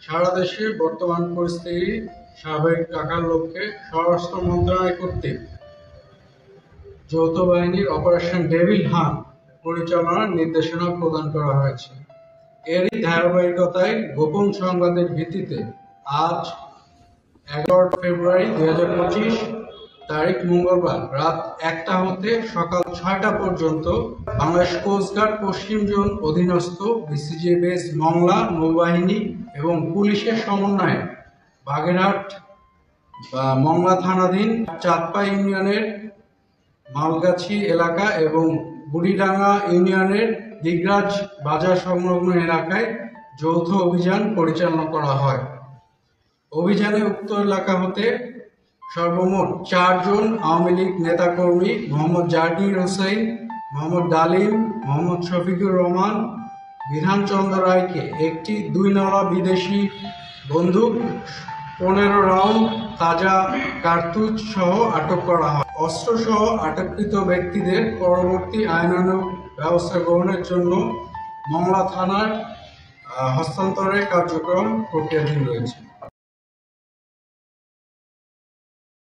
সারা দেশে বর্তমান পরিস্থিতি স্বাভাবিক রাখার লক্ষ্যে স্বরাষ্ট্র মন্ত্রণালয় কর্তৃক যৌথ বাহিনীর অপারেশন ডেভিল হান্ট পরিচালনার নির্দেশনা প্রদান করা হয়েছে। এরই ধারাবাহিকতায় গোপন সংবাদের ভিত্তিতে আজ 11 ফেব্রুয়ারি 2025 তারিখ মঙ্গলবার রাত 1টা হতে সকাল 6টা পর্যন্ত বাংলাদেশ কোস্টগার্ড পশ্চিম জোন অধীনস্থ বিসিজি বেস মংলা নৌবাহিনী এবং পুলিশের সমন্বয়ে বাগেরহাট মংলা থানাধীন চাঁদপা ইউনিয়নের মালগাছি এলাকা এবং বুড়িডাঙ্গা ইউনিয়নের দিগরাজ বাজার সংলগ্ন এলাকায় যৌথ অভিযান পরিচালনা করা হয়। অভিযানে উক্ত এলাকা হতে সর্বমোট 4 জন আওয়ামী লীগ নেতাকর্মী মোহাম্মদ জাহাঙ্গীর হোসেন, মোহাম্মদ ডালিম, মোহাম্মদ শফিকুর রহমান, বিধানচন্দ্র রায়কে একটি 2 নলা বিদেশি বন্দুক, 15 রাউন্ড তাজা কার্তুজ সহ আটক করা হয়। অস্ত্র সহ আটককৃত ব্যক্তিদের পরবর্তী আইনানুগ ব্যবস্থা গ্রহণের জন্য মংলা থানার হস্তান্তরের কার্যক্রম প্রক্রিয়াধীন রয়েছে।